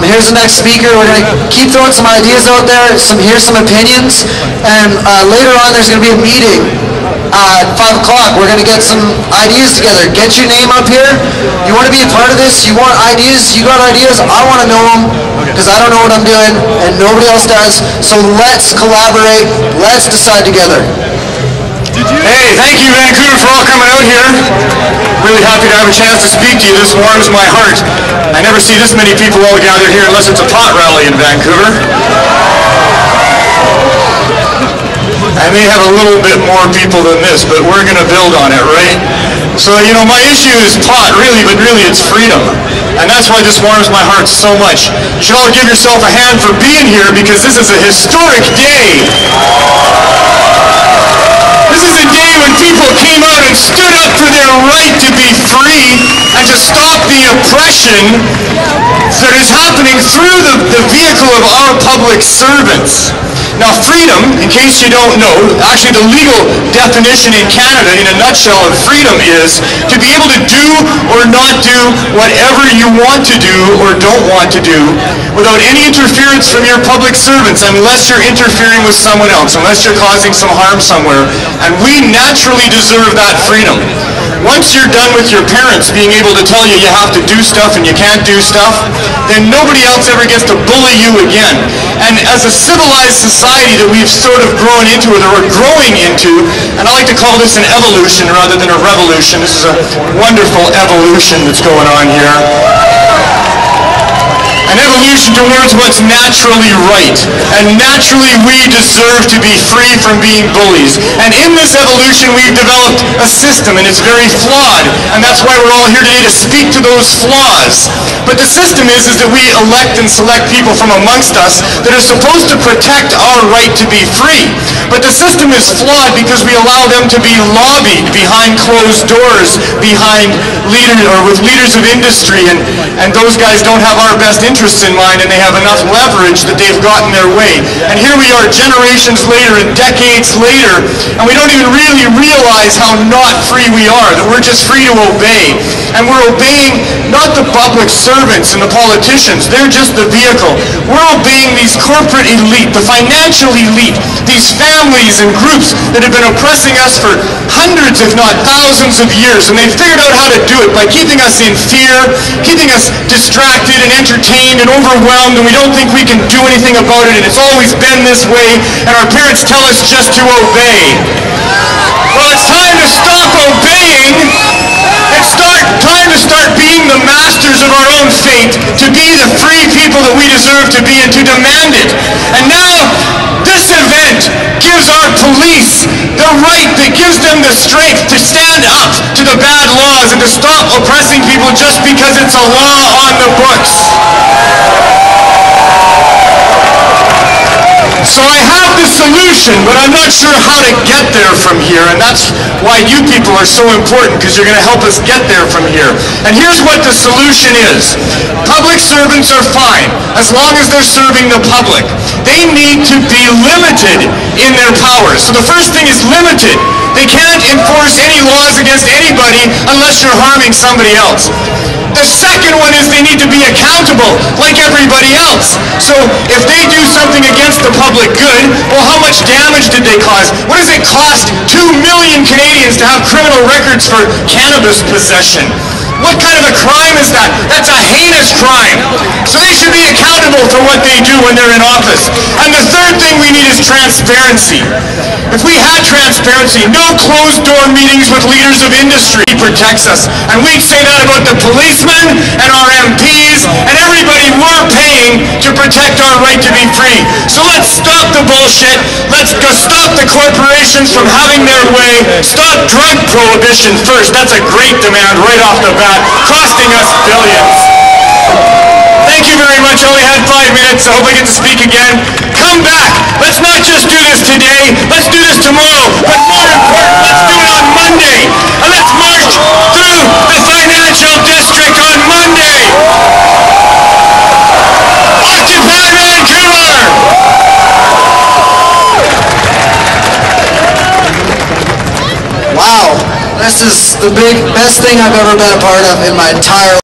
Here's the next speaker. We're going to keep throwing some ideas out there, here's some opinions, and later on there's going to be a meeting at 5 o'clock. We're going to get some ideas together. Get your name up here. You want to be a part of this? You want ideas? You got ideas? I want to know them because I don't know what I'm doing and nobody else does. So let's collaborate. Let's decide together. Hey, thank you Vancouver for all coming out here. Really happy to have a chance to speak to you. This warms my heart. I never see this many people all gathered here unless it's a pot rally in Vancouver. I may have a little bit more people than this, but we're going to build on it, right? So, you know, my issue is pot, really, but really it's freedom. And that's why this warms my heart so much. You should all give yourself a hand for being here because this is a historic day. This is a day when people came out and stood up for their right to be free and to stop the oppression that is happening through the vehicle of our public servants. Now freedom, in case you don't know, actually the legal definition in Canada in a nutshell of freedom is to be able to do or not do whatever you want to do or don't want to do without any interference from your public servants unless you're interfering with someone else, unless you're causing some harm somewhere. And we naturally deserve that freedom. Once you're done with your parents being able to tell you you have to do stuff and you can't do stuff, then nobody else ever gets to bully you again. And as a civilized society that we've sort of grown into, or that we're growing into, and I like to call this an evolution rather than a revolution. This is a wonderful evolution that's going on here. An evolution towards what's naturally right. And naturally we deserve to be free from being bullies. And in this evolution we've developed a system and it's very flawed. And that's why we're all here today to speak to those flaws. But the system is that we elect and select people from amongst us that are supposed to protect our right to be free. But the system is flawed because we allow them to be lobbied behind closed doors, behind with leaders of industry, and those guys don't have our best interests in mind, and they have enough leverage that they've gotten their way. And here we are generations later and decades later, and we don't even really realize how not free we are, that we're just free to obey. And we're obeying not the public servants and the politicians, they're just the vehicle. We're obeying these corporate elite, the financial elite, these families and groups that have been oppressing us for hundreds if not thousands of years, and they've figured out how to do it by keeping us in fear, keeping us distracted and entertained and overwhelmed, and we don't think we can do anything about it, and it's always been this way, and our parents tell us just to obey. Well, it's time to stop obeying. It's time to start being the masters of our own fate, to be the free people that we deserve to be and to demand it. And now, this event gives our police the right, that gives them the strength to stand up to the bad laws and to stop oppressing people just because it's a law on the books. So I have the solution, but I'm not sure how to get there from here, and that's why you people are so important, because you're going to help us get there from here. And here's what the solution is. Public servants are fine, as long as they're serving the public. They need to be limited in their powers. So the first thing is limited. They can't enforce any laws against anybody unless you're harming somebody else. The second one is they need to be accountable, like everybody else. So if they do something against the public good, well, how much damage did they cause? What does it cost 2 million Canadians to have criminal records for cannabis possession? What kind of a crime is that? That's a heinous crime. So they should be accountable for what they do when they're in office. And the third thing we need is transparency. If we had transparency, no closed-door meetings with leaders of industry protects us. And we'd say that about the policemen and our MPs and everybody we're paying to protect our right to be free. So let's stop the bullshit. Let's go stop the corporations from having their way. Stop drug prohibition first. That's a great demand right off the bat, costing us billions. Thank you very much. I only had 5 minutes. I hope I get to speak again. Come back. Let's not just do this today. Let's do this tomorrow. But more important, let's do it on Monday. And let's march through the financial district on Monday. Occupy Vancouver! Wow. This is the best thing I've ever been a part of in my entire life.